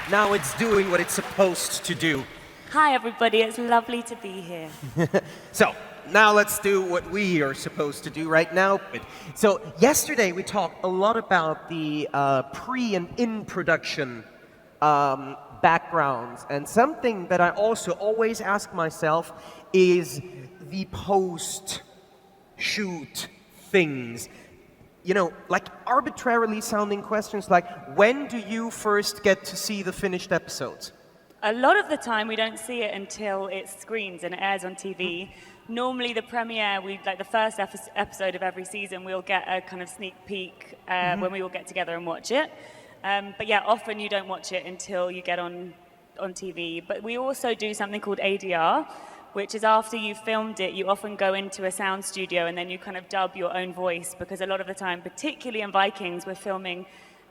Now it's doing what it's supposed to do. Hi everybody, it's lovely to be here. So, now let's do what we are supposed to do right now. So, yesterday we talked a lot about the pre- and in-production backgrounds. And something that I also always ask myself is the post-shoot things. You know, like arbitrarily sounding questions like, when do you first get to see the finished episodes? A lot of the time we don't see it until it screens and it airs on TV. Normally the premiere, like the first episode of every season, we'll get a kind of sneak peek when we all get together and watch it. But yeah, often you don't watch it until you get on TV. But we also do something called ADR, which is after you've filmed it, you often go into a sound studio and then you kind of dub your own voice, because a lot of the time, particularly in Vikings, we're filming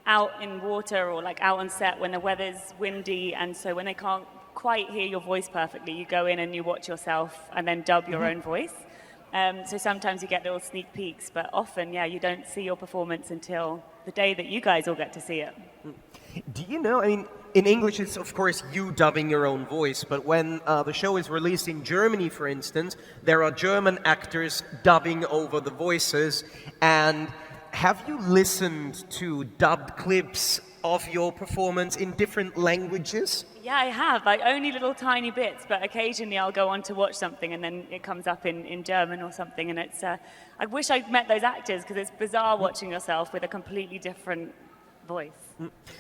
out in water or like out on set when the weather's windy, and so when they can't quite hear your voice perfectly, you go in and you watch yourself and then dub your own voice. So sometimes you get little sneak peeks, but often, yeah, you don't see your performance until the day that you guys all get to see it. Do you know, I mean, in English it's of course you dubbing your own voice, but when the show is released in Germany, for instance, there are German actors dubbing over the voices. And have you listened to dubbed clips of your performance in different languages? Yeah, I have. Like only little tiny bits, but occasionally I'll go on to watch something and then it comes up in German or something, and it's, I wish I'd met those actors, because it's bizarre watching yourself with a completely different voice.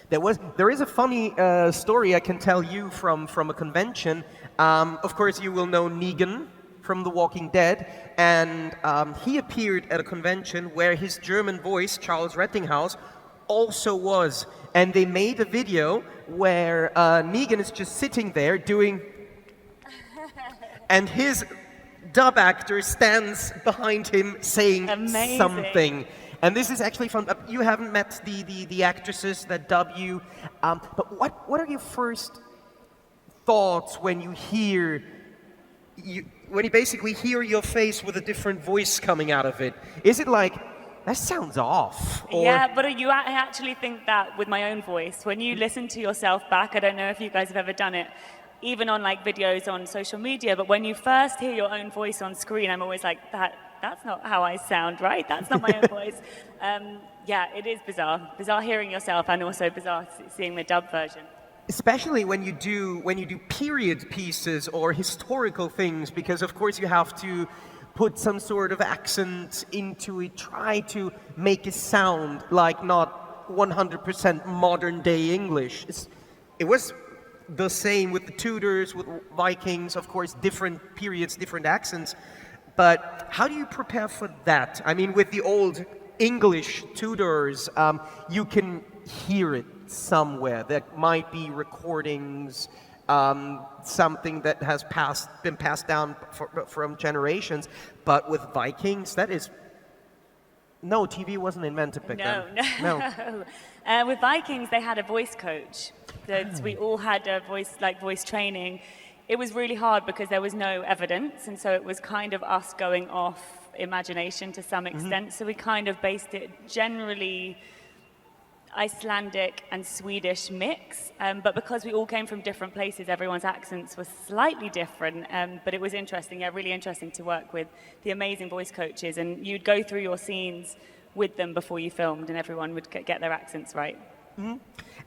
There is a funny story I can tell you from a convention. Of course you will know Negan from The Walking Dead, and he appeared at a convention where his German voice, Charles Rettinghaus, also was. And they made a video where Negan is just sitting there doing, and his dub actor stands behind him saying something. And this is actually fun. You haven't met the actresses that dub you, but what are your first thoughts when you hear when you basically hear your face with a different voice coming out of it? Is it like, that sounds off? Or... Yeah, but I actually think that with my own voice. When you listen to yourself back, I don't know if you guys have ever done it, even on like videos on social media, but when you first hear your own voice on screen, I'm always like, that's not how I sound, right? That's not my own voice. Yeah, it is bizarre. Bizarre hearing yourself, and also bizarre seeing the dub version. Especially when you do period pieces or historical things, because of course you have to put some sort of accent into it, try to make it sound like not 100% modern day English. It was the same with the Tudors, with Vikings, of course, different periods, different accents. But how do you prepare for that? I mean, with the old English Tudors, you can hear it somewhere. There might be recordings, something that has been passed down from generations. But with Vikings, that is... No, TV wasn't invented back then. No. With Vikings, they had a voice coach. So we all had a voice training. It was really hard because there was no evidence, and so it was kind of us going off imagination to some extent. So we kind of based it generally Icelandic and Swedish mix, but because we all came from different places, everyone's accents were slightly different, but it was interesting, yeah, really interesting to work with the amazing voice coaches, and you'd go through your scenes with them before you filmed, and everyone would get their accents right. Mm-hmm.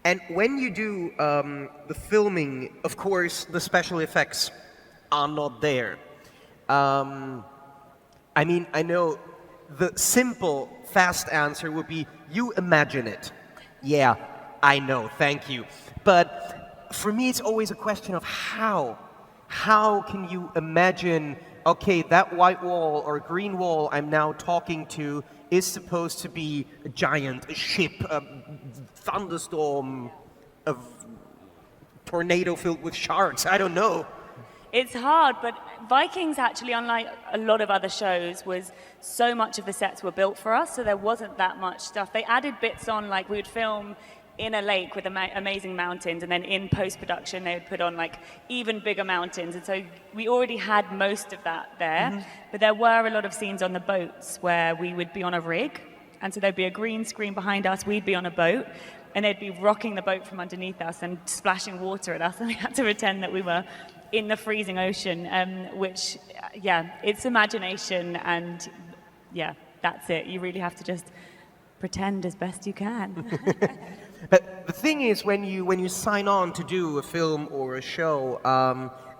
And when you do the filming, of course, the special effects are not there. I mean, I know the simple, fast answer would be, you imagine it. Yeah, I know, thank you. But for me, it's always a question of how. How can you imagine, okay, that white wall or green wall I'm now talking to is supposed to be a giant, a ship, a thunderstorm, a tornado filled with sharks, I don't know. It's hard, but Vikings actually, unlike a lot of other shows, was so much of the sets were built for us, so there wasn't that much stuff. They added bits on, like we would film in a lake with amazing mountains, and then in post-production they would put on like even bigger mountains, and so we already had most of that there. But there were a lot of scenes on the boats where we would be on a rig, And so there'd be a green screen behind us, we'd be on a boat, and they'd be rocking the boat from underneath us and splashing water at us, and we had to pretend that we were in the freezing ocean, which, it's imagination, and that's it. You really have to just pretend as best you can. But the thing is, when you sign on to do a film or a show,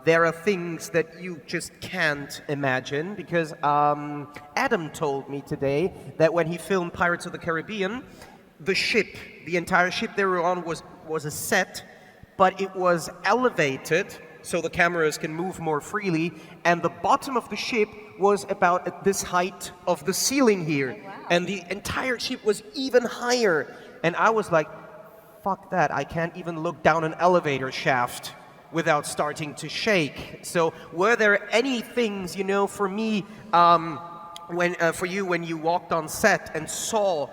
there are things that you just can't imagine, because Adam told me today that when he filmed Pirates of the Caribbean, the entire ship they were on was a set, but it was elevated so the cameras can move more freely, and the bottom of the ship was about at this height of the ceiling here. Oh, wow. And the entire ship was even higher. And I was like, fuck that, I can't even look down an elevator shaft without starting to shake. So were there any things, for me, for you, when you walked on set and saw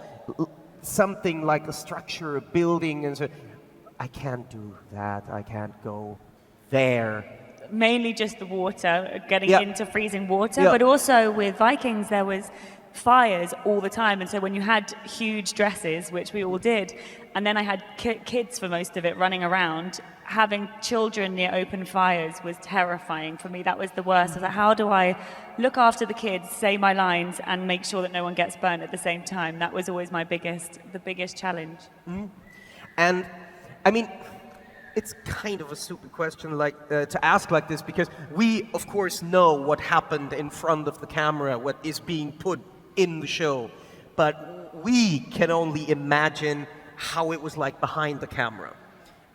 something like a structure, a building, and so, I can't do that, I can't go there? Mainly just the water, getting into freezing water, but also with Vikings there was fires all the time, and so when you had huge dresses, which we all did, and then I had kids for most of it running around, having children near open fires was terrifying for me. That was the worst. I was like, how do I look after the kids, say my lines, and make sure that no one gets burnt at the same time? That was always the biggest challenge. Mm-hmm. And I mean, it's kind of a stupid question to ask like this, because we, of course, know what happened in front of the camera, what is being put in the show, but we can only imagine how it was like behind the camera.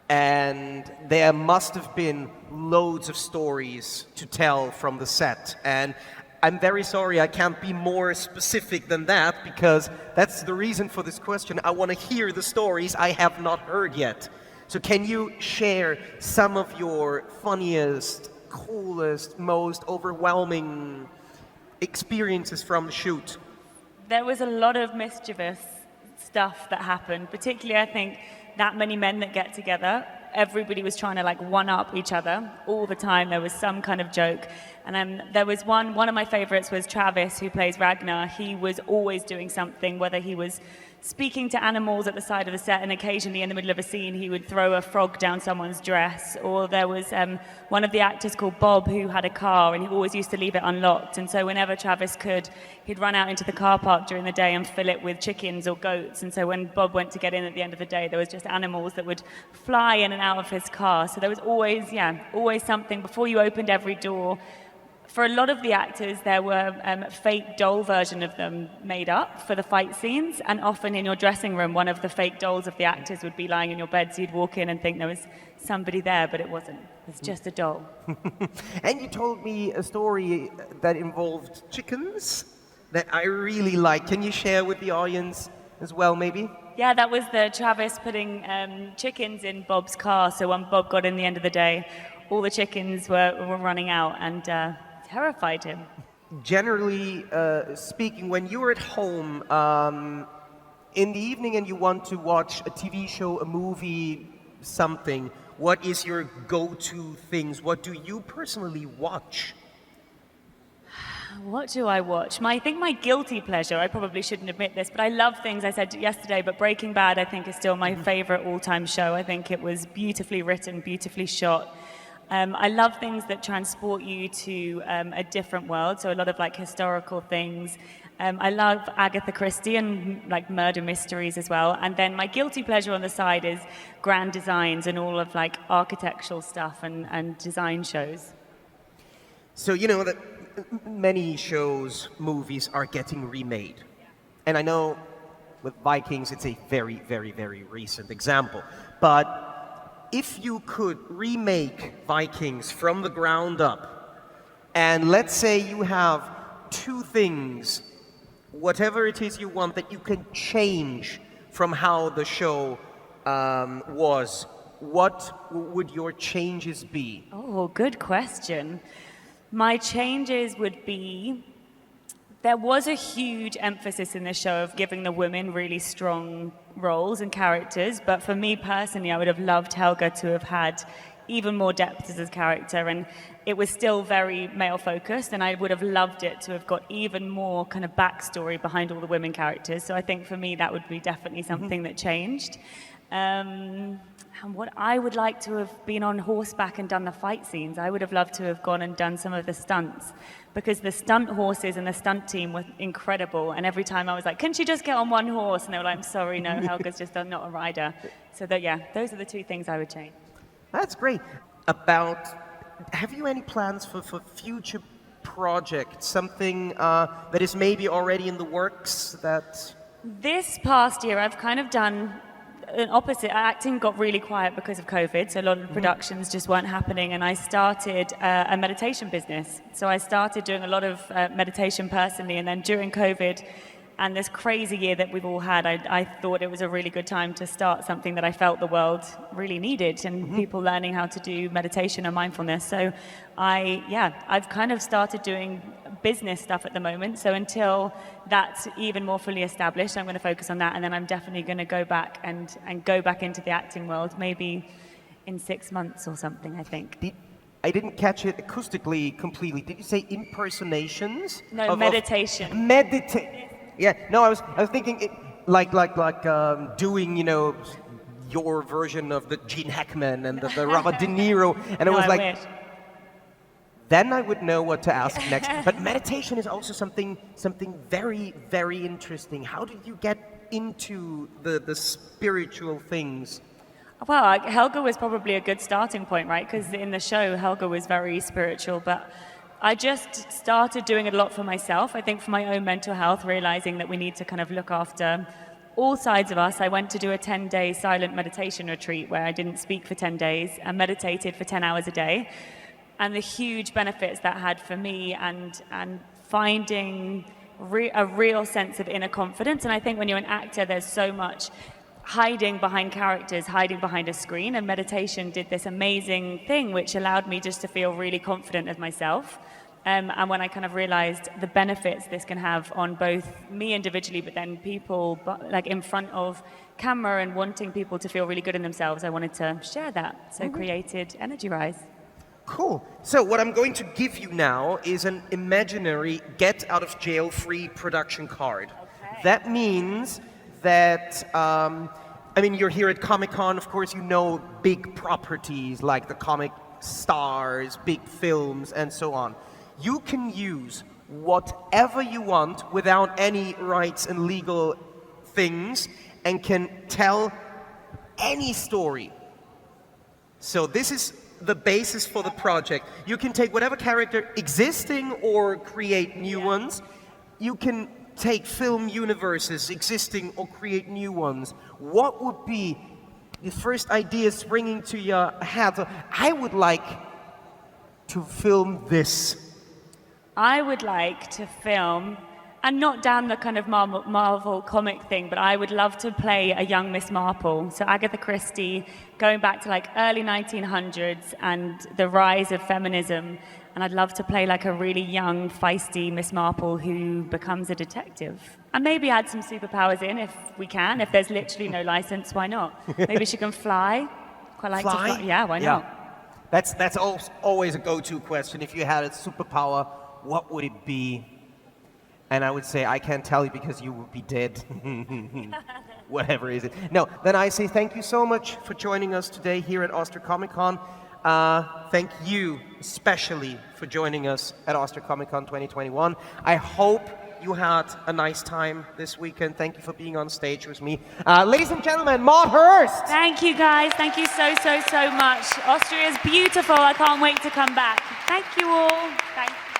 And there must have been loads of stories to tell from the set. And I'm very sorry I can't be more specific than that, because that's the reason for this question. I want to hear the stories I have not heard yet. So can you share some of your funniest, coolest, most overwhelming experiences from the shoot? There was a lot of mischievous stuff that happened, particularly I think that many men that get together, everybody was trying to one-up each other all the time. There was some kind of joke. And there was one of my favorites was Travis, who plays Ragnar. He was always doing something, whether he was speaking to animals at the side of the set, and occasionally in the middle of a scene he would throw a frog down someone's dress, or there was one of the actors called Bob who had a car, and he always used to leave it unlocked, and so whenever Travis could, he'd run out into the car park during the day and fill it with chickens or goats, and so when Bob went to get in at the end of the day, there was just animals that would fly in and out of his car. So there was always something. Before you opened every door, for a lot of the actors, there were fake doll version of them made up for the fight scenes, and often in your dressing room, one of the fake dolls of the actors would be lying in your bed, so you'd walk in and think there was somebody there, but it wasn't. It's just a doll. And you told me a story that involved chickens that I really like. Can you share with the audience as well, maybe? Yeah, that was the Travis putting chickens in Bob's car, so when Bob got in the end of the day, all the chickens were running out, and terrified him. Generally speaking, when you're at home in the evening and you want to watch a TV show, a movie, something, what is your go-to things? What do you personally watch? What do I watch? I think my guilty pleasure, I probably shouldn't admit this, but I love things, I said yesterday, but Breaking Bad I think is still my favorite all-time show. I think it was beautifully written, beautifully shot. I love things that transport you to a different world, so a lot of historical things. I love Agatha Christie and murder mysteries as well. And then my guilty pleasure on the side is grand designs and all of architectural stuff and design shows. So you know that many shows, movies are getting remade. And I know with Vikings it's a very, very, very recent example. But if you could remake Vikings from the ground up, and let's say you have two things, whatever it is you want, that you can change from how the show was, what would your changes be? Oh, good question. My changes would be, there was a huge emphasis in the show of giving the women really strong roles and characters, but for me personally, I would have loved Helga to have had even more depth as his character, and it was still very male focused, and I would have loved it to have got even more kind of backstory behind all the women characters. So I think for me that would be definitely something that changed. And what I would like to have been on horseback and done the fight scenes. I would have loved to have gone and done some of the stunts, because the stunt horses and the stunt team were incredible. And every time I was like, can she just get on one horse? And they were like, I'm sorry, no, Helga's just not a rider. So that, yeah, those are the two things I would change. That's great. Have you any plans for future projects? Something that is maybe already in the works that... This past year, I've kind of done an opposite. Acting got really quiet because of COVID, so a lot of productions just weren't happening, and I started a meditation business. So I started doing a lot of meditation personally, and then during COVID and this crazy year that we've all had, I thought it was a really good time to start something that I felt the world really needed, and people learning how to do meditation and mindfulness. So I've kind of started doing business stuff at the moment. So until that's even more fully established, I'm going to focus on that, and then I'm definitely going to go back and go back into the acting world, maybe in 6 months or something, I think. I didn't catch it acoustically completely. Did you say impersonations? No, meditation. Yeah, no, I was thinking it, like doing, your version of the Gene Hackman and the Robert De Niro, and No, it was I like, wish. then I would know what to ask next. But meditation is also something very, very interesting. How did you get into the spiritual things? Well, Helga was probably a good starting point, right? Because in the show, Helga was very spiritual, but I just started doing it a lot for myself. I think for my own mental health, realizing that we need to kind of look after all sides of us. I went to do a 10-day silent meditation retreat where I didn't speak for 10 days and meditated for 10 hours a day. And the huge benefits that had for me, and finding a real sense of inner confidence. And I think when you're an actor, there's so much hiding behind characters, hiding behind a screen, and meditation did this amazing thing which allowed me just to feel really confident as myself. And when I kind of realized the benefits this can have on both me individually, but then people like in front of camera and wanting people to feel really good in themselves, I wanted to share that. So created Energy Rise. Cool. So what I'm going to give you now is an imaginary get-out-of-jail-free production card. Okay. That means that, you're here at Comic-Con, of course you know big properties like the comic stars, big films, and so on. You can use whatever you want without any rights and legal things, and can tell any story. So this is the basis for the project. You can take whatever character existing or create new ones. You can take film universes existing or create new ones. What would be the first idea springing to your head? I would like to film this. I would like to film, and not down the kind of Marvel comic thing, but I would love to play a young Miss Marple. So Agatha Christie, going back to like early 1900s and the rise of feminism. And I'd love to play like a really young, feisty Miss Marple who becomes a detective. And maybe add some superpowers in if we can. If there's literally no license, why not? Maybe she can fly. Quite like to fly. Yeah, why not? That's always a go-to question. If you had a superpower, what would it be? And I would say, I can't tell you because you would be dead. Whatever is it. No, then I say thank you so much for joining us today here at Austria Comic Con. Thank you especially for joining us at Austria Comic Con 2021. I hope you had a nice time this weekend. Thank you for being on stage with me. Ladies and gentlemen, Maude HIRST. Thank you guys. Thank you so much. Austria is beautiful. I can't wait to come back. Thank you all. Thank you.